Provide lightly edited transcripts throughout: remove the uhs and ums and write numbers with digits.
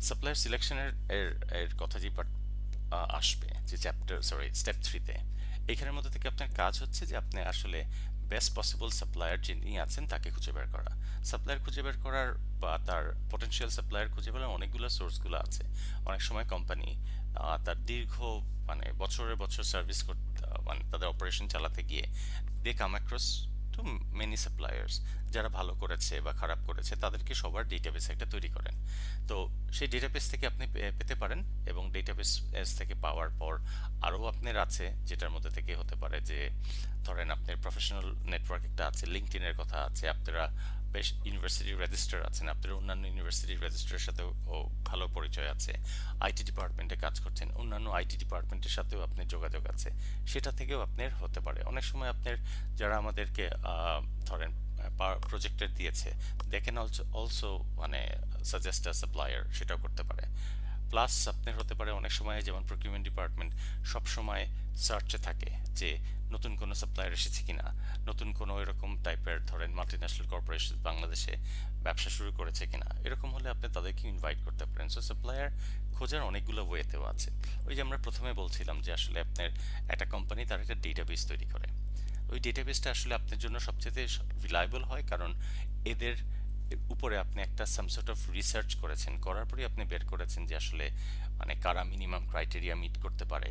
Supplier সিলেকশনের এর এর কথা যে আসবে, যে স্টেপ 3-তে, এখানের মধ্যে থেকে আপনার কাজ হচ্ছে যে আপনি আসলে বেস্ট পসিবল সাপ্লায়ার যিনি আছেন তাকে খুঁজে বের করা। সাপ্লায়ার খুঁজে বের করার বা তার পটেনশিয়াল সাপ্লায়ার খুঁজে বের অনেকগুলো সোর্সগুলো আছে। অনেক সময় কোম্পানি তার দীর্ঘ মানে বছরের বছর সার্ভিস করতে মানে তাদের অপারেশন চালাতে গিয়ে they come across too many suppliers, যারা ভালো করেছে বা খারাপ করেছে তাদেরকে সবার ডেটাবেস একটা তৈরি করেন। তো সেই ডেটাবেস থেকে আপনি পেতে পারেন, এবং ডেটাবেস থেকে পাওয়ার পর আরও আপনার আছে, যেটার মধ্যে থেকে হতে পারে যে ধরেন আপনার প্রফেশনাল নেটওয়ার্ক একটা আছে, লিঙ্কডইনের কথা আছে, আপনারা বেশ ইউনিভার্সিটি রেজিস্টার আছেন, আপনার অন্যান্য ইউনিভার্সিটি রেজিস্টারের সাথেও ভালো পরিচয় আছে, আইটি ডিপার্টমেন্টে কাজ করছেন, অন্যান্য আইটি ডিপার্টমেন্টের সাথেও আপনার যোগাযোগ আছে, সেটা থেকেও আপনার হতে পারে। অনেক সময় আপনার যারা আমাদেরকে ধরেন প্রজেক্টের দিয়েছে, দে ক্যান অলসো মানে সাজেস্ট আ সাপ্লায়ার, সেটাও করতে পারে। প্লাস আপনার হতে পারে অনেক সময় যেমন প্রকিউরমেন্ট ডিপার্টমেন্ট সব সময় সার্চে থাকে যে নতুন কোনো সাপ্লায়ার এসেছে কিনা, নতুন কোনো এরকম টাইপের ধরেন মাল্টিন্যাশনাল কর্পোরেশন বাংলাদেশে ব্যবসা শুরু করেছে কিনা, এরকম হলে আপনি তাদেরকে ইনভাইট করতে পারেন। সো সাপ্লায়ার খোঁজার অনেকগুলো ওয়েতেও আছে। ওই যে আমরা প্রথমে বলছিলাম যে আসলে আপনার একটা কোম্পানি তার একটা ডেটাবেস তৈরি করে, ওই ডেটাবেসটা আসলে আপনার জন্য সবচেয়ে রিলায়েবল হয়, কারণ এদের উপরে আপনি একটা সাম সর্ট অফ রিসার্চ করেছেন, করার পরে আপনি বের করেছেন যে আসলে মানে কারা মিনিমাম ক্রাইটেরিয়া মিট করতে পারে।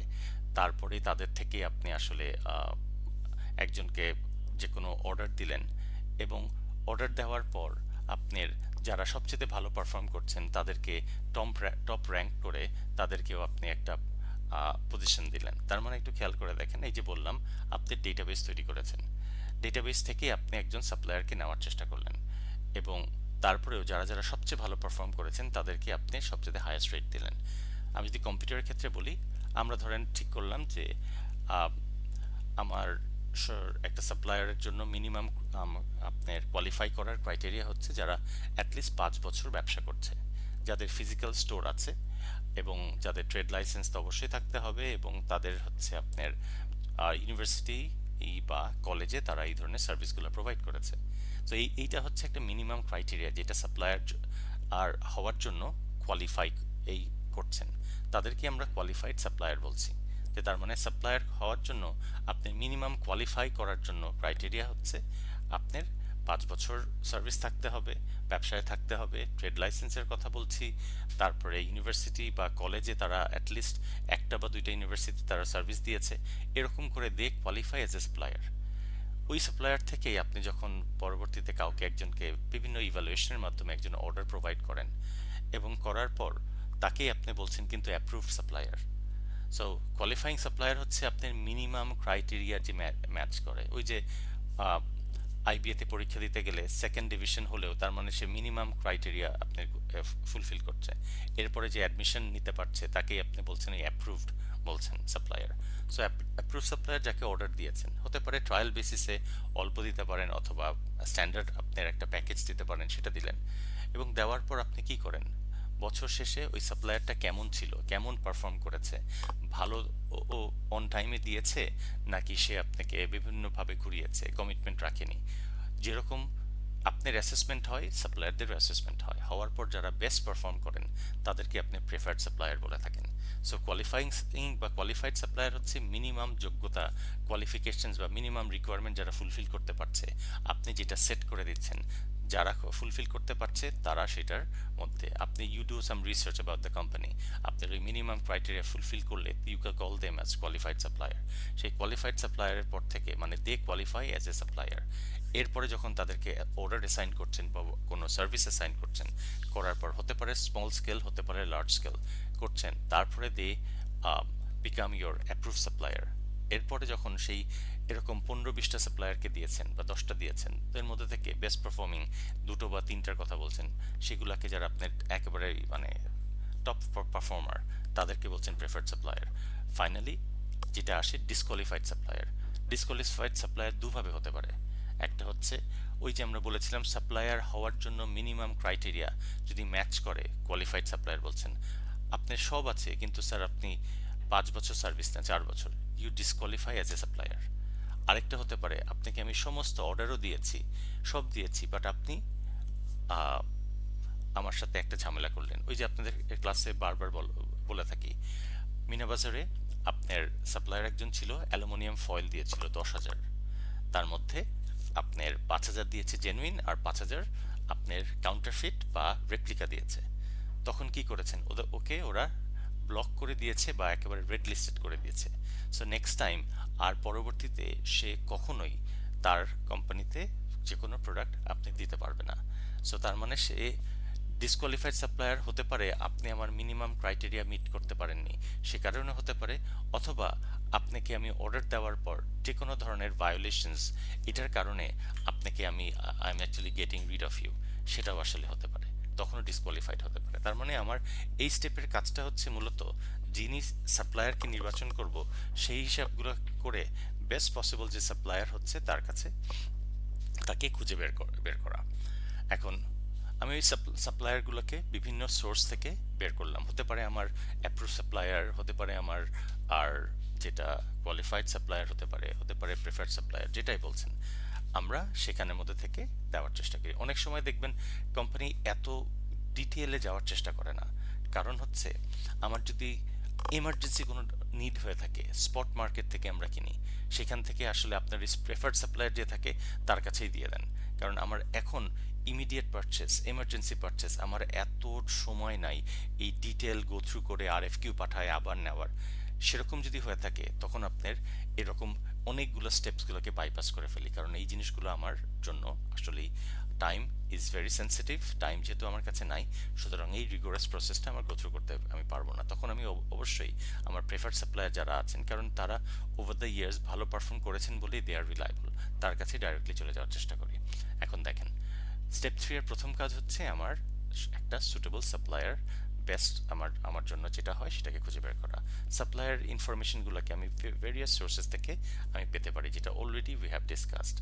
তারপরে তাদের থেকে আপনি আসলে একজনকে যে কোনো অর্ডার দিলেন, এবং অর্ডার দেওয়ার পর আপনার যারা সবচেয়ে ভালো পারফর্ম করছেন তাদেরকে টপ র্যাঙ্ক করে তাদেরকেও আপনি একটা পজিশন দিলেন। তার মানে একটু খেয়াল করে দেখেন, এই যে বললাম আপনি ডেটাবেস তৈরি করেছেন, ডেটাবেস থেকে আপনি একজন সাপ্লায়ারকে নেওয়ার চেষ্টা করলেন, এবং তারপরেও যারা যারা সবচেয়ে ভালো পারফর্ম করেছেন তাদেরকে আপনি সবচেয়ে হাইয়েস্ট রেট দিলেন। আমি যদি কম্পিউটারের ক্ষেত্রে বলি, আমরা ধরেন ঠিক করলাম যে আহ, আমার একটা সাপ্লায়ারের জন্য মিনিমাম আপনার কোয়ালিফাই করার ক্রাইটেরিয়া হচ্ছে যারা অ্যাটলিস্ট 5 বছর ব্যবসা করছে, যাদের ফিজিক্যাল স্টোর আছে, এবং যাদের ট্রেড লাইসেন্স তো অবশ্যই থাকতে হবে, এবং তাদের হচ্ছে আপনার ইউনিভার্সিটি বা কলেজে তারা এই ধরনের সার্ভিসগুলো প্রোভাইড করেছে। তো এইটা হচ্ছে একটা মিনিমাম ক্রাইটেরিয়া যেটা সাপ্লায়ার আর হওয়ার জন্য কোয়ালিফাই এই করছেন, তাদেরকে আমরা কোয়ালিফাইড সাপ্লায়ার বলছি। যে তার মানে সাপ্লায়ার হওয়ার জন্য আপনি মিনিমাম কোয়ালিফাই করার জন্য ক্রাইটেরিয়া হচ্ছে আপনার 5 বছর সার্ভিস থাকতে হবে, ব্যবসায় থাকতে হবে, ট্রেড লাইসেন্সের কথা বলছি, তারপরে ইউনিভার্সিটি বা কলেজে তারা অ্যাটলিস্ট একটা বা দুইটা ইউনিভার্সিটি তারা সার্ভিস দিয়েছে, এরকম করে দে কোয়ালিফাই এজ এ সাপ্লায়ার। ওই সাপ্লায়ার থেকেই আপনি যখন পরবর্তীতে কাউকে একজনকে বিভিন্ন ইভ্যালুয়েশনের মাধ্যমে একজন অর্ডার প্রোভাইড করেন, এবং করার পর তাকেই আপনি বলছেন কিন্তু approved supplier. So qualifying supplier হচ্ছে আপনার মিনিমাম ক্রাইটেরিয়া যে ম্যাচ করে। ওই যে আইবিএতে পরীক্ষা দিতে গেলে সেকেন্ড ডিভিশন হলেও তার মানে সে মিনিমাম ক্রাইটেরিয়া আপনি ফুলফিল করছে, এরপরে যে অ্যাডমিশন নিতে পারছে তাকেই আপনি বলছেন এই অ্যাপ্রুভড বলছেন সাপ্লায়ার। সো অ্যাপ্রুভ সাপ্লায়ার যাকে অর্ডার দিয়েছেন, হতে পারে ট্রায়াল বেসিসে অল্প দিতে পারেন, অথবা স্ট্যান্ডার্ড আপনার একটা প্যাকেজ দিতে পারেন, সেটা দিলেন, এবং দেওয়ার পর আপনি কি করেন, বছর শেষে ওই সাপ্লায়ারটা কেমন ছিল, কেমন পারফর্ম করেছে, ভালো ও অন টাইমে দিয়েছে, নাকি সে আপনাকে বিভিন্নভাবে ঘুরিয়েছে, কমিটমেন্ট রাখেনি, যেরকম আপনার অ্যাসেসমেন্ট হয় সাপ্লায়ারদেরও অ্যাসেসমেন্ট হয়, হওয়ার পর যারা বেস্ট পারফর্ম করেন তাদেরকে আপনি প্রেফার্ড সাপ্লায়ার বলে থাকেন। সো কোয়ালিফাইং বা কোয়ালিফাইড সাপ্লায়ার হচ্ছে মিনিমাম যোগ্যতা, কোয়ালিফিকেশনস বা মিনিমাম রিকোয়ারমেন্ট যারা ফুলফিল করতে পারছে, আপনি যেটা সেট করে দিচ্ছেন, যারা ফুলফিল করতে পারছে তারা সেটার মধ্যে আপনি you do some research about the company, আপনার ওই মিনিমাম ক্রাইটেরিয়া ফুলফিল করলে you can call them as qualified supplier. সেই কোয়ালিফাইড সাপ্লায়ারের পর থেকে মানে they qualify as a supplier. এরপরে যখন তাদেরকে অর্ডার অ্যাসাইন করছেন বা কোনো সার্ভিস অ্যাসাইন করছেন, করার পর হতে পারে স্মল স্কেল, হতে পারে লার্জ স্কেল করছেন, তারপরে they become your approve supplier. এরপরে যখন সেই এরকম 15-20টা সাপ্লায়ারকে দিয়েছেন বা 10টা দিয়েছেন, তো এর মধ্যে থেকে বেস্ট পারফর্মিং দুটো বা তিনটার কথা বলছেন, সেগুলাকে যারা আপনার একেবারে মানে টপ পারফর্মার, তাদেরকে বলছেন প্রেফার্ড সাপ্লায়ার। ফাইনালি যেটা আসে ডিসকোয়ালিফাইড সাপ্লায়ার। ডিসকোয়ালিফাইড সাপ্লায়ার দুভাবে হতে পারে। একটা হচ্ছে ওই যে আমরা বলেছিলাম সাপ্লায়ার হওয়ার জন্য মিনিমাম ক্রাইটেরিয়া যদি ম্যাচ করে, কোয়ালিফাইড সাপ্লায়ার বলছেন আপনার সব আছে কিন্তু স্যার আপনি 5 বছর সার্ভিস না 4 বছর, you disqualify as a supplier. আরেকটা হতে পারে আপনাকে আমি সমস্ত অর্ডারও দিয়েছি, সব দিয়েছি, বাট আপনি আমার সাথে একটা ঝামেলা করলেন। ওই যে আপনাদের ক্লাসে বারবার বলে থাকি, মিনা বাজারে আপনার সাপ্লায়ার একজন ছিল, অ্যালুমিনিয়াম ফয়েল দিয়েছিল 10,000। তার মধ্যে আপনার 5,000 দিয়েছে জেনুইন, আর 5,000 আপনার কাউন্টারফিট বা রেপ্লিকা দিয়েছে। তখন কি করেছেন, ওকে ওরা ব্লক করে দিয়েছে বা একেবারে রেড লিস্টেড করে দিয়েছে। সো নেক্সট টাইম আর পরবর্তীতে সে কখনোই তার কোম্পানিতে যে কোনো প্রোডাক্ট আপনি দিতে পারবে না। সো তার মানে সে ডিসকোয়ালিফাইড সাপ্লায়ার হতে পারে, আপনি আমার মিনিমাম ক্রাইটেরিয়া মিট করতে পারেননি সে কারণে হতে পারে, অথবা আপনাকে আমি অর্ডার দেওয়ার পর যে কোনো ধরনের ভায়োলেশনস, এটার কারণে আপনাকে I am actually getting rid of you, সেটাও আসলে হতে পারে, তখনও ডিসকোয়ালিফাইড হতে পারে। তার মানে আমার এই স্টেপের কাজটা হচ্ছে মূলত যিনি সাপ্লায়ারকে নির্বাচন করব সেই হিসাবগুলো করে বেস্ট পসিবল যে সাপ্লায়ার হচ্ছে তার কাছে তাকে খুঁজে বের করা। এখন আমি ওই সাপ্লায়ারগুলোকে বিভিন্ন সোর্স থেকে বের করলাম। হতে পারে আমার অ্যাপ্রুভ সাপ্লায়ার, হতে পারে আমার আর যেটা কোয়ালিফাইড সাপ্লায়ার হতে পারে প্রেফার্ড সাপ্লায়ার, যেটাই বলছেন। আমরা সেখানের মধ্যে থেকে দেওয়ার চেষ্টা করি। অনেক সময় দেখবেন কোম্পানি এত ডিটেলে যাওয়ার চেষ্টা করে না। কারণ হচ্ছে আমার যদি এমার্জেন্সি কোনো নিড হয়ে থাকে, স্পট মার্কেট থেকে আমরা কিনি, সেখান থেকে আসলে আপনার প্রেফার্ড সাপ্লায়ার যে থাকে তার কাছেই দিয়ে দেন। কারণ আমার এখন ইমিডিয়েট পারচেস, এমার্জেন্সি পারচেস, আমার এত সময় নাই এই ডিটেল গো থ্রু করে আরএফকিউ পাঠায় আবার নেওয়ার। সেরকম যদি হয়ে থাকে তখন আপনার এরকম অনেকগুলো স্টেপসগুলোকে বাইপাস করে ফেলি, কারণ এই জিনিসগুলো আমার জন্য আসলেই time is very sensitive. Time যেহেতু আমার কাছে নাই, সুতরাং এই রিগোরাস প্রসেসটা আমার গো থ্রু করতে আমি পারবো না। তখন আমি অবশ্যই আমার প্রেফার্ড সাপ্লায়ার যারা আছেন, কারণ তারা ওভার দ্য ইয়ার্স ভালো পারফর্ম করেছেন বলেই দে আর রিলায়েবল, তার কাছে ডাইরেক্টলি চলে যাওয়ার চেষ্টা করি। এখন দেখেন, স্টেপ 3 এর প্রথম কাজ হচ্ছে আমার একটা সুটেবল সাপ্লায়ার, বেস্ট আমার আমার জন্য যেটা হয় সেটাকে খুঁজে বের করা। সাপ্লায়ার ইনফরমেশনগুলোকে আমি ভেরিয়াস সোর্সেস থেকে আমি পেতে পারি, যেটা অলরেডি উই হ্যাভ ডিসকাসড।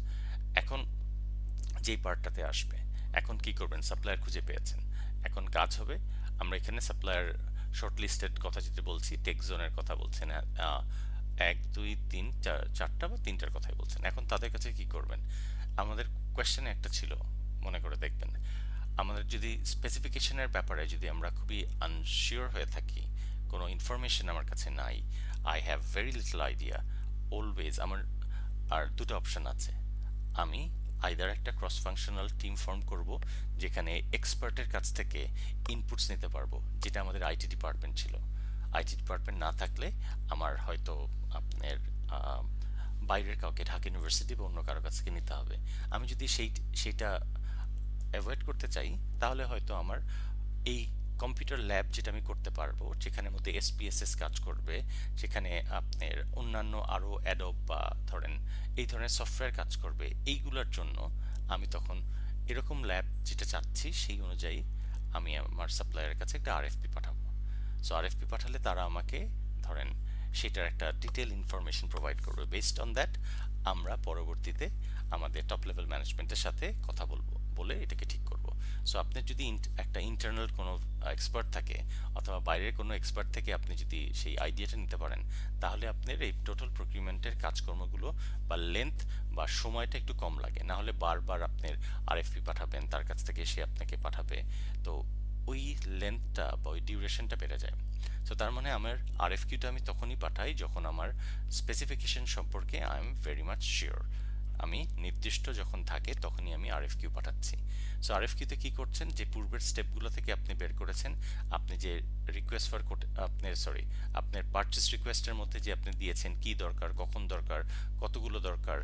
এখন যেই পার্টটাতে আসবে, এখন কি করবেন, সাপ্লায়ার খুঁজে পেয়েছেন, এখন কাজ হবে আমরা এখানে সাপ্লায়ার শর্টলিস্টেড কথা যেটা বলছি, টেক জোনের কথা বলছেন, 1 2 3 4 চারটা বা তিনটার কথাই বলছেন। এখন তাদের কাছে কি করবেন, আমাদের কোয়েশ্চেনে একটা ছিল, মনে করে দেখবেন, আমাদের যদি স্পেসিফিকেশনের ব্যাপারে যদি আমরা খুবই আনশিওর হয়ে থাকি, কোনো ইনফরমেশন আমার কাছে নাই, I have very little idea, always আমার আর দুটো অপশন আছে। আমি আইদার একটা ক্রস ফাংশনাল টিম ফর্ম করব, যেখানে এক্সপার্টের কাছ থেকে ইনপুটস নিতে পারবো, যেটা আমাদের আইটি ডিপার্টমেন্ট ছিল। আইটি ডিপার্টমেন্ট না থাকলে আমার হয়তো আপনার আহ, বাইরের কাউকে, ঢাকা ইউনিভার্সিটি বা অন্য কারো কাছ থেকে নিতে হবে। আমি যদি সেইটা অ্যাভয়েড করতে চাই, তাহলে হয়তো আমার এই কম্পিউটার ল্যাব যেটা আমি করতে পারবো, যেখানের মধ্যে এসপিএসএস কাজ করবে, যেখানে আপনার অন্যান্য আরও অ্যাডব বা ধরেন এই ধরনের সফটওয়্যার কাজ করবে, এইগুলোর জন্য আমি তখন এরকম ল্যাব যেটা চাচ্ছি সেই অনুযায়ী আমি আমার সাপ্লায়ারের কাছে একটা আরএফপি পাঠাবো। সো আরএফপি পাঠালে তারা আমাকে ধরেন সেটার একটা ডিটেল ইনফরমেশন প্রোভাইড করবে। বেসড অন দ্যাট আমরা পরবর্তীতে আমাদের টপ লেভেল ম্যানেজমেন্টের সাথে কথা বলবো, বলে এটাকে ঠিক করব। সো আপনার যদি একটা ইন্টারনাল কোনো এক্সপার্ট থাকে, অথবা বাইরের কোনো এক্সপার্ট থেকে আপনি যদি সেই আইডিয়াটা নিতে পারেন, তাহলে আপনার এই টোটাল প্রকিউরমেন্টের কাজকর্মগুলো বা লেন্থ বা সময়টা একটু কম লাগে। না হলে বারবার আপনার আরএফপি পাঠাবেন, তার কাছ থেকে সে আপনাকে পাঠাবে, তো ওই লেন্থটা বা ওই ডিউরেশনটা বেড়ে যায়। সো তার মানে আমার আরএফকিউটা আমি তখনই পাঠাই যখন আমার স্পেসিফিকেশন সম্পর্কে I am very much sure. আমি নির্দিষ্ট যখন থাকে তখনই আমি আরএফকিউ পাঠাচ্ছি। সো আরএফকিউতে কি করছেন, যে পূর্বের স্টেপগুলো থেকে আপনি বের করেছেন, আপনি যে রিকোয়েস্ট ফর আপনার আপনার পারচেস রিকোয়েস্টের মধ্যে যে আপনি দিয়েছেন কি দরকার, কখন দরকার, কতগুলো দরকার,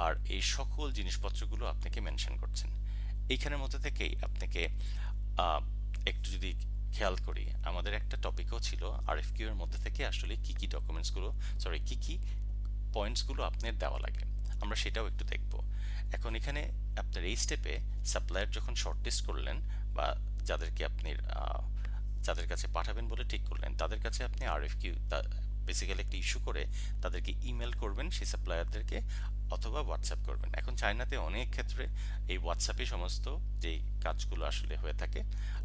আর এই সকল জিনিসপত্রগুলো আপনাকে মেনশন করছেন। এইখানের মধ্যে থেকেই আপনাকে আহ, একটু যদি খেয়াল করি, আমাদের একটা টপিকও ছিল আরএফকিউ এর মধ্যে থেকে আসলে কি কি ডকুমেন্টসগুলো, কি কি পয়েন্টসগুলো আপনার দেওয়া লাগে, আমরা সেটাও একটু দেখব। এখন এখানে আপনার এই স্টেপে সাপ্লায়ার যখন শর্টলিস্ট করলেন বা যাদেরকে আপনি যাদের কাছে পাঠাবেন বলে ঠিক করলেন, তাদের কাছে আপনি আরএফকিউ বেসিক্যালি একটা ইস্যু করে তাদেরকে ইমেল করবেন সেই সাপ্লায়ারদেরকে, অথবা হোয়াটসঅ্যাপ করবেন। এখন চায়নাতে অনেক ক্ষেত্রে এই হোয়াটসঅ্যাপে সমস্ত যেই কাজগুলো আসলে হয়ে থাকে।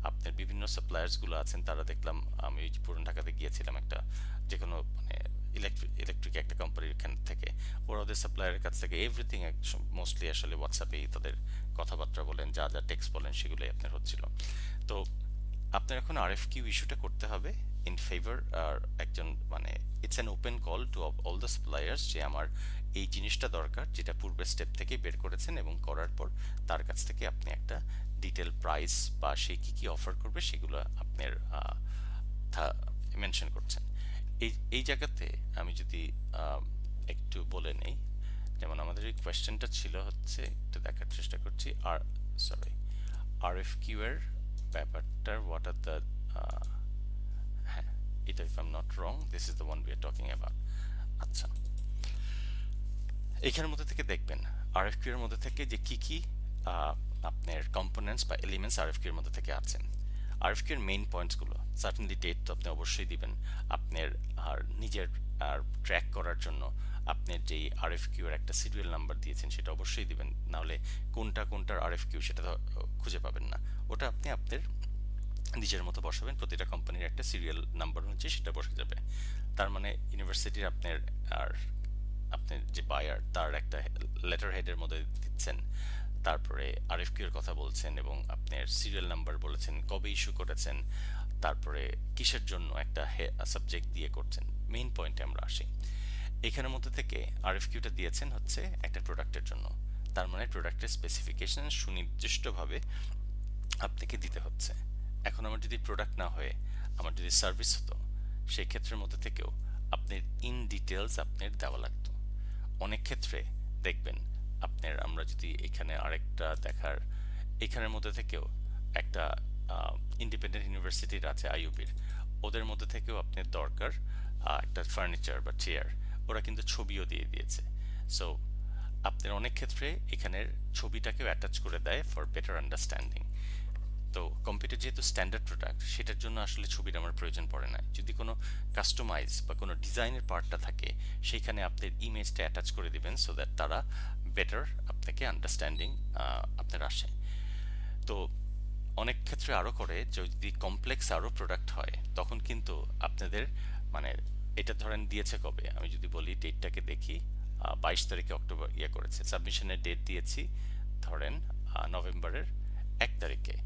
আপনার বিভিন্ন সাপ্লায়ার্সগুলো আছেন, তারা দেখলাম, আমি ওই পুরান ঢাকাতে গিয়েছিলাম, একটা যে কোনো মানে ইলেকট্রিক একটা কোম্পানির এখান থেকে, ওরা ওদের সাপ্লায়ারের কাছ থেকে এভরিথিং মোস্টলি আসলে হোয়াটসঅ্যাপেই তাদের কথাবার্তা বলেন, যা যা টেক্সট বলেন সেগুলোই আপনার হচ্ছিল। তো আপনার এখন আরএফকিউ ইস্যুটা করতে হবে ইন ফেভার আর একজন, মানে it's an open call to all the suppliers, যে আমার এই জিনিসটা দরকার যেটা পূর্বের স্টেপ থেকে বের করেছেন, এবং করার পর তার কাছ থেকে আপনি একটা ডিটেল প্রাইস বা সে কি কি অফার করবে সেগুলো আপনার মেনশন করছেন। এই জায়গাতে আমি যদি একটু বলে নেই, যেমন আমাদের এই কোয়েশ্চেনটা ছিল হচ্ছে, একটু দেখার চেষ্টা করছি, আর সরি, আরএফকিউ এর ব্যাপারটার হোয়াট আর দ্য, হ্যাঁ এটা, if I am not wrong, this is the one we are talking about. আচ্ছা, এইখানের মধ্যে থেকে দেখবেন আরএফকিউ এর মধ্যে থেকে যে কি কি আপনার কম্পোনেন্টস বা এলিমেন্টস আরএফকিউ এর মধ্যে থেকে আছেন। আরএফকিউ এর মেইন পয়েন্টসগুলো, সার্টেনলি ডেট তো আপনি অবশ্যই দিবেন আপনার, আর নিজের আর ট্র্যাক করার জন্য আপনার যেই আরএফকিউ এর একটা সিরিয়াল নাম্বার দিয়েছেন সেটা অবশ্যই দিবেন, নাহলে কোনটা কোনটার আরএফকিউ সেটা তো খুঁজে পাবেন না। ওটা আপনি আপনার নিজের মতো বসাবেন, প্রতিটা কোম্পানির একটা সিরিয়াল নাম্বার অনুযায়ী সেটা বসে যাবে। তার মানে ইউনিভার্সিটির আপনার আর আপনার যে বায়ার তার একটা লেটার হেডের মধ্যে দিচ্ছেন, তারপরে আরএফকিউ এর কথা বলছেন এবং আপনার সিরিয়াল নাম্বার বলেছেন, কবে ইস্যু করেছেন, তারপরে কিসের জন্য একটা সাবজেক্ট দিয়ে করছেন। মেইন পয়েন্টে আমরা আসি। এখানের মধ্যে থেকে আরএফকিউটা দিয়েছেন হচ্ছে একটা প্রোডাক্টের জন্য, তার মানে প্রোডাক্টের স্পেসিফিকেশন সুনির্দিষ্টভাবে আপনাকে দিতে হচ্ছে। এখন আমার যদি প্রোডাক্ট না হয়ে আমার যদি সার্ভিস হতো, সেই ক্ষেত্রের মধ্যে থেকেও আপনার ইন ডিটেলস আপনার দেওয়া লাগতো। অনেক ক্ষেত্রে দেখবেন আপনার, আমরা যদি এখানে আরেকটা দেখার, এখানের মধ্যে থেকেও একটা ইন্ডিপেন্ডেন্ট ইউনিভার্সিটির আছে আইইউবির, ওদের মধ্যে থেকেও আপনার দরকার একটা ফার্নিচার বা চেয়ার, ওরা কিন্তু ছবিও দিয়ে দিয়েছে। সো আপনার অনেক ক্ষেত্রে এখানের ছবিটাকেও অ্যাটাচ করে দেয় ফর বেটার আন্ডারস্ট্যান্ডিং। তো কম্পিউটার যেহেতু স্ট্যান্ডার্ড প্রোডাক্ট, সেটার জন্য আসলে ছবির আমার প্রয়োজন পড়ে না। যদি কোনো কাস্টমাইজ বা কোনো ডিজাইনের পার্টটা থাকে, সেইখানে আপনার ইমেজটা অ্যাটাচ করে দিবেন সো দ্যাট তারা বেটার আপনাকে আন্ডারস্ট্যান্ডিং আপনার আসে। তো অনেক ক্ষেত্রে আরও করে, যদি কমপ্লেক্স আরও প্রোডাক্ট হয় তখন কিন্তু আপনাদের, মানে এটা ধরেন দিয়েছে কবে, আমি যদি বলি ডেটটাকে দেখি, 22 তারিখে অক্টোবর করেছে, সাবমিশনের ডেট দিয়েছি ধরেন নভেম্বরের 1 তারিখে।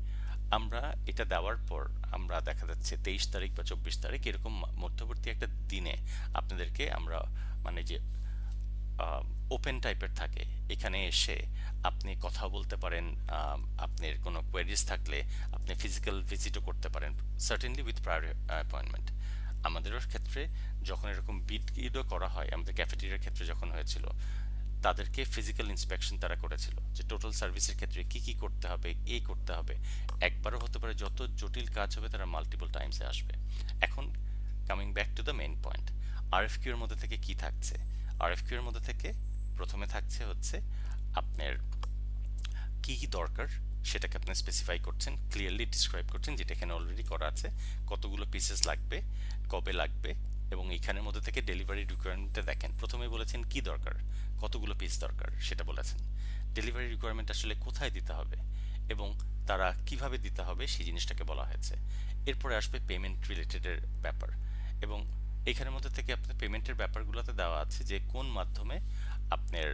আমরা এটা দেওয়ার পর আমরা দেখা যাচ্ছে 23 তারিখ বা 24 তারিখ এরকম মধ্যবর্তী একটা দিনে আপনাদেরকে আমরা, মানে যে ওপেন টাইপের থাকে, এখানে এসে আপনি কথা বলতে পারেন, আপনার কোনো কোয়েরিজ থাকলে আপনি ফিজিক্যাল ভিজিটও করতে পারেন, সার্টেনলি উইথ প্রায়র অ্যাপয়েন্টমেন্ট। আমাদেরও ক্ষেত্রে যখন এরকম বিট ইডও করা হয়, আমাদের ক্যাফেটেরিয়ার ক্ষেত্রে যখন হয়েছিল, তাদেরকে ফিজিক্যাল ইন্সপেকশন তারা করেছিল, যে টোটাল সার্ভিসের ক্ষেত্রে কি কি করতে হবে, এই করতে হবে। একবারও হতে পারে, যত জটিল কাজ হবে তারা মাল্টিপল টাইমসে আসবে। এখন coming back to the main point, আরএফকিউ এর মধ্যে থেকে কি থাকছে। আরএফকিউ এর মধ্যে থেকে প্রথমে থাকছে হচ্ছে আপনার কি কি দরকার, সেটাকে আপনি স্পেসিফাই করছেন, ক্লিয়ারলি ডিসক্রাইব করছেন, যেটা এখানে অলরেডি করা আছে, কতগুলো পিসেস লাগবে, কবে লাগবে, এবং এইখানের মধ্যে থেকে ডেলিভারি রিকোয়ারমেন্টটা দেখেন, প্রথমে বলেছেন কি দরকার, কতগুলো পিস দরকার সেটা বলেছেন, ডেলিভারি রিকোয়ারমেন্ট আসলে কোথায় দিতে হবে এবং তারা কিভাবে দিতে হবে সেই জিনিসটাকে বলা হয়েছে। এরপরে আসবে পেমেন্ট রিলেটেডের ব্যাপার, এবং এইখানের মধ্যে থেকে আপনার পেমেন্টের ব্যাপারগুলোতে দেওয়া আছে যে কোন মাধ্যমে আপনার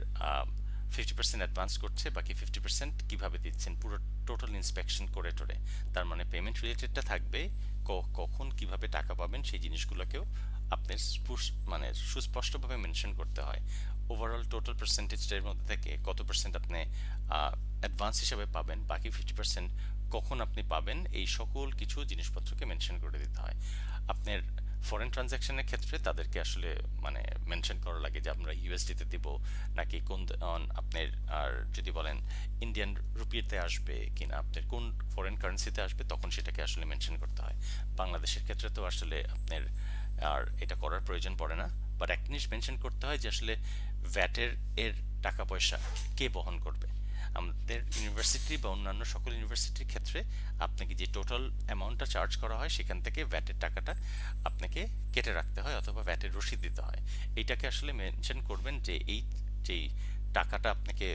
50% অ্যাডভান্স করছে, বাকি 50% কিভাবে দিচ্ছেন, পুরো টোটাল ইন্সপেকশন করে টোরে। তার মানে পেমেন্ট রিলেটেডটা থাকবে, কখন কিভাবে টাকা পাবেন সেই জিনিসগুলোকেও আপনার মানে সুস্পষ্টভাবে মেনশন করতে হয়। ওভারঅল টোটাল পার্সেন্টেজটার মধ্যে থেকে কত পার্সেন্ট আপনি অ্যাডভান্স হিসাবে পাবেন, বাকি 50% কখন আপনি পাবেন, এই সকল কিছু জিনিসপত্রকে মেনশন করে দিতে হয়। আপনার ফরেন ট্রানজ্যাকশনের ক্ষেত্রে তাদেরকে আসলে মানে মেনশন করা লাগে যে আমরা ইউএসডিতে দিব নাকি কোন আপনার, আর যদি বলেন ইন্ডিয়ান রুপিতে আসবে কিনা, আপনার কোন ফরেন কারেন্সিতে আসবে, তখন সেটাকে আসলে মেনশন করতে হয়। বাংলাদেশের ক্ষেত্রে তো আসলে আপনার আর এটা করার প্রয়োজন পড়ে না, বাট এক জিনিস মেনশন করতে হয় যে আসলে ভ্যাটের এর টাকা পয়সা কে বহন করবে। আমাদের ইউনিভার্সিটি বা অন্যান্য সকল ইউনিভার্সিটির ক্ষেত্রে আপনাকে যে টোটাল অ্যামাউন্টটা চার্জ করা হয় সেখান থেকে ভ্যাটের টাকাটা আপনাকে কেটে রাখতে হয় অথবা ভ্যাটের রসিদ দিতে হয়। এইটাকে আসলে মেনশন করবেন যে এই যেই টাকাটা আপনাকে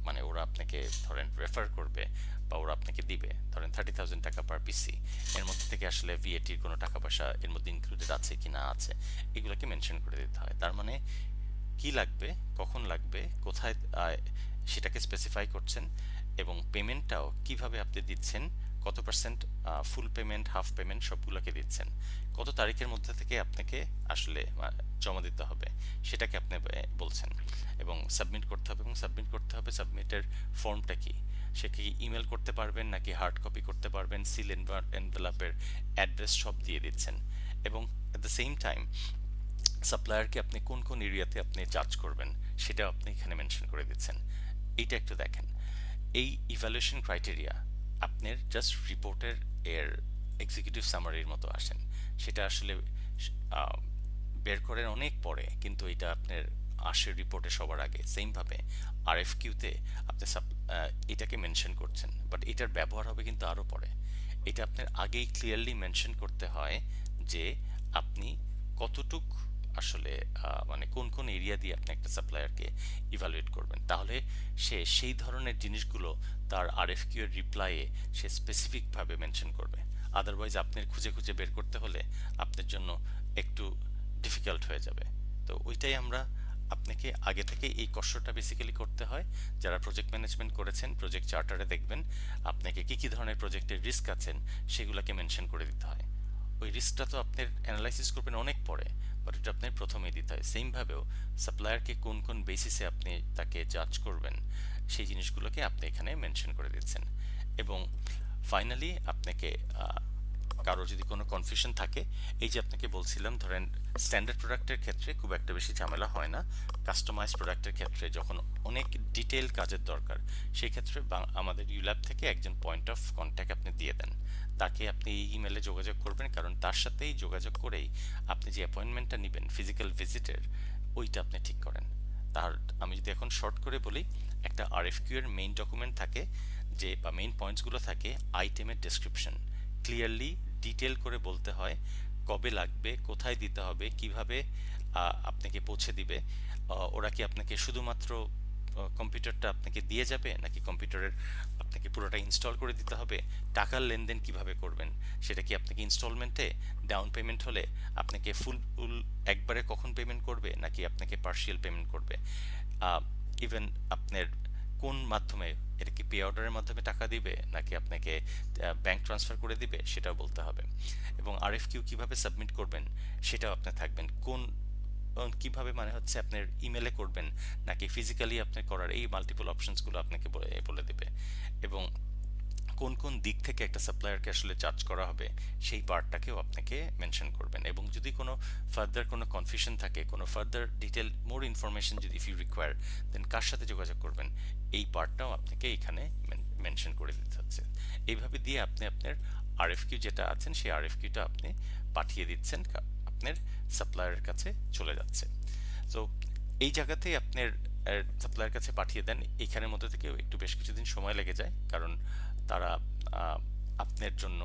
মানে ওরা আপনাকে ধরেন রেফার করবে বা ওরা আপনাকে দিবে, ধরেন 30,000 টাকা পার পিসি, এর মধ্যে থেকে আসলে ভিএটির কোনো টাকা পয়সা এর মধ্যে ইনক্লুডেড আছে কি না আছে, এগুলোকে মেনশন করে দিতে হয়। তার মানে কি লাগবে, কখন লাগবে, কোথায় সেটাকে স্পেসিফাই করছেন, এবং পেমেন্টটাও কিভাবে আপনি দিচ্ছেন, কত percent full payment, half payment সবগুলোকে দিচ্ছেন, কত তারিখের মধ্যে থেকে আপনাকে আসলে জমা দিতে হবে সেটাকে আপনি বলছেন, এবং সাবমিট করতে হবে, এবং সাবমিট করতে হবে সাবমিটের ফর্মটা কি, সে কি ইমেল করতে পারবেন নাকি হার্ড কপি করতে পারবেন, সিল এনভেলাপের অ্যাড্রেস সব দিয়ে দিচ্ছেন, এবং অ্যাট দ্য সেম টাইম সাপ্লায়ারকে আপনি কোন কোন এরিয়াতে আপনি চার্জ করবেন সেটাও আপনি এখানে মেনশন করে দিচ্ছেন। এইটা একটু দেখেন, এই ইভ্যালুয়েশন ক্রাইটেরিয়া আপনার জাস্ট রিপোর্টের এর এক্সিকিউটিভ সামারির মতো আসেন, সেটা আসলে আহ, বের করেন অনেক পরে, কিন্তু এটা আপনার আসে রিপোর্টে সবার আগে। সেমভাবে আরএফকিউতে আপনি এটাকে মেনশন করছেন, বাট এটার ব্যবহার হবে কিন্তু আরও পরে। এটা আপনার আগেই ক্লিয়ারলি মেনশন করতে হয় যে আপনি কতটুক আসলে মানে কোন কোন এরিয়া দিয়ে আপনি একটা সাপ্লায়ারকে ইভালুয়েট করবেন, তাহলে সে সেই ধরনের জিনিসগুলো তার আরএফকিউ এর রিপ্লাইয়ে সে স্পেসিফিকভাবে মেনশন করবে। আদারওয়াইজ আপনার খুঁজে খুঁজে বের করতে হলে আপনার জন্য একটু ডিফিকাল্ট হয়ে যাবে। তো ওইটাই আমরা আপনাকে আগে থেকে এই কষ্টটা বেসিক্যালি করতে হয়। যারা প্রজেক্ট ম্যানেজমেন্ট করেছেন, প্রজেক্ট চার্টারে দেখবেন আপনাকে কি কি ধরনের প্রজেক্টের রিস্ক আছেন সেগুলোকে মেনশন করে দিতে হয়। ওই রিস্কটা তো আপনার অ্যানালাইসিস করবেন অনেক পরে, বাট এটা আপনার প্রথমেই দিতে হয়। সেমভাবেও সাপ্লায়ারকে কোন কোন বেসিসে আপনি তাকে জাজ করবেন সেই জিনিসগুলোকে আপনি এখানে মেনশন করে দিচ্ছেন। এবং ফাইনালি আপনাকে কারো যদি কোনো কনফিউশন থাকে, এই যে আপনাকে বলছিলাম ধরেন স্ট্যান্ডার্ড প্রোডাক্টের ক্ষেত্রে খুব একটা বেশি ঝামেলা হয় না, কাস্টমাইজ প্রোডাক্টের ক্ষেত্রে যখন অনেক ডিটেল কাজের দরকার সেই ক্ষেত্রে আমাদের ইউল্যাব থেকে একজন পয়েন্ট অফ কন্ট্যাক্ট আপনি দিয়ে দেন, তাকে আপনি এই ইমেলে যোগাযোগ করবেন, কারণ তার সাথেই যোগাযোগ করেই আপনি যে অ্যাপয়েন্টমেন্টটা নেবেন ফিজিক্যাল ভিজিটের, ওইটা আপনি ঠিক করেন। তার আমি যদি এখন শর্ট করে বলি, একটা আরএফকিউ এর মেইন ডকুমেন্ট থাকে যে, বা মেইন পয়েন্টসগুলো থাকে আইটেমের ডেসক্রিপশন, ক্লিয়ারলি ডিটেল করে বলতে হয় কবে লাগবে, কোথায় দিতে হবে, কিভাবে আপনাকে পৌঁছে দিবে, ওরা কি আপনাকে শুধুমাত্র কম্পিউটারটা আপনাকে দিয়ে যাবে নাকি কম্পিউটারের আপনাকে পুরোটা ইনস্টল করে দিতে হবে, টাকার লেনদেন কিভাবে করবেন, সেটা কি আপনাকে ইনস্টলমেন্টে, ডাউন পেমেন্ট হলে আপনাকে ফুল ফুল একবারে কখন পেমেন্ট করবে নাকি আপনাকে পার্শিয়াল পেমেন্ট করবে, ইভেন আপনার কোন মাধ্যমে, এটা কি পে অর্ডারের মাধ্যমে টাকা দিবে নাকি আপনাকে ব্যাংক ট্রান্সফার করে দিবে সেটাও বলতে হবে। এবং আরএফকিউ কিভাবে সাবমিট করবেন সেটাও আপনি থাকবেন, কোন কিভাবে মানে হচ্ছে আপনার ইমেলে করবেন নাকি ফিজিক্যালি আপনি করার, এই মাল্টিপল অপশনসগুলো আপনাকে বলে দেবে। এবং কোন কোন দিক থেকে একটা সাপ্লায়ারকে আসলে চার্জ করা হবে সেই পার্টটাকেও আপনাকে মেনশন করবেন। এবং যদি কোনো ফার্দার কোনো কনফিউশন থাকে, কোনো ফার্দার ডিটেল মোর ইনফরমেশন যদি ইফ ইউ রিকোয়ার, দেন কার সাথে যোগাযোগ করবেন এই পার্টটাও আপনাকে এখানে মেনশন করে দিতে হচ্ছে। এইভাবে দিয়ে আপনি আপনার আরএফকিউ যেটা আছেন সেই আরএফকিউটা আপনি পাঠিয়ে দিচ্ছেন, আপনার সাপ্লায়ারের কাছে চলে যাচ্ছে। তো এই জায়গাতেই আপনার সাপ্লায়ার কাছে পাঠিয়ে দেন, এখানের মধ্যে থেকেও একটু বেশ কিছুদিন সময় লেগে যায়, কারণ তারা আপনার জন্য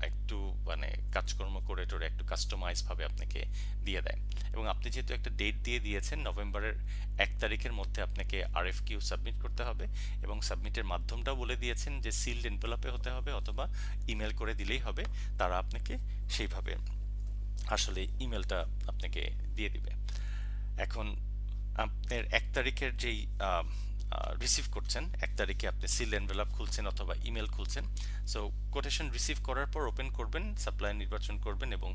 একটু মানে কাজকর্ম করে টোরে একটু কাস্টমাইজ ভাবে আপনাকে দিয়ে দেয়। এবং আপনি যেহেতু একটা ডেট দিয়ে দিয়েছেন নভেম্বরের 1 তারিখের মধ্যে আপনাকে আরএফকিউ সাবমিট করতে হবে, এবং সাবমিটের মাধ্যমটাও বলে দিয়েছেন যে সিলড এনভেলপে হতে হবে অথবা ইমেল করে দিলেই হবে, তারা আপনাকে সেইভাবে আসলে ইমেলটা আপনাকে দিয়ে দিবে। এখন আপনার 1 তারিখের যেই রিসিভ করছেন, 1 তারিখে আপনি সিল এনভেলপ খুলছেন অথবা ইমেল খুলছেন, সো কোটেশন রিসিভ করার পর ওপেন করবেন, সাপ্লাই নির্বাচন করবেন, এবং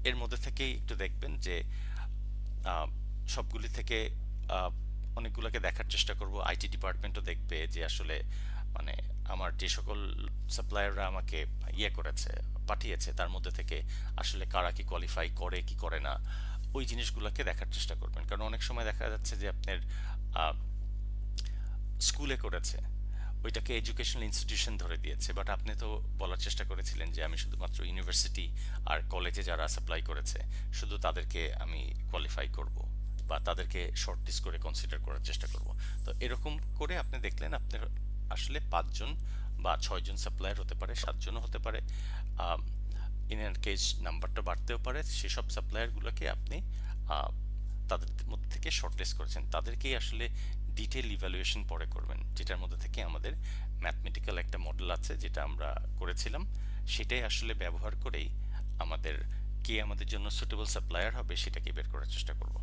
এর মধ্যে থেকেই একটু দেখবেন যে সবগুলি থেকে অনেকগুলোকে দেখার চেষ্টা করব, আইটি ডিপার্টমেন্টও দেখবে যে আসলে মানে আমার যে সকল সাপ্লায়াররা আমাকে ইয়ে করেছে, পাঠিয়েছে, তার মধ্যে থেকে আসলে কারা কি কোয়ালিফাই করে কি করে না, ওই জিনিসগুলোকে দেখার চেষ্টা করবেন। কারণ অনেক সময় দেখা যাচ্ছে যে আপনার স্কুলে করেছে, ওইটাকে এডুকেশনাল ইনস্টিটিউশন ধরে দিয়েছে, বাট আপনি তো বলার চেষ্টা করেছিলেন যে আমি শুধুমাত্র ইউনিভার্সিটি আর কলেজে যারা সাপ্লাই করেছে শুধু তাদেরকে আমি কোয়ালিফাই করব বা তাদেরকে শর্ট লিস্ট করে কনসিডার করার চেষ্টা করব। তো এরকম করে আপনি দেখলেন আপনার আসলে 5 জন বা 6 জন সাপ্লায়ার হতে পারে, 7 জনও হতে পারে, ইন এন কেস নাম্বারটা বাড়তেও পারে, সেসব সাপ্লায়ারগুলোকে আপনি আহ, তাদের মধ্যে থেকে শর্টলিস্ট করেছেন, তাদেরকেই আসলে ডিটেল ইভ্যালুয়েশন পরে করবেন, যেটার মধ্যে থেকে আমাদের ম্যাথমেটিক্যাল একটা মডেল আছে যেটা আমরা করেছিলাম, সেটাই আসলে ব্যবহার করেই আমাদের কে আমাদের জন্য সুটেবল সাপ্লায়ার হবে সেটাকে বের করার চেষ্টা করব।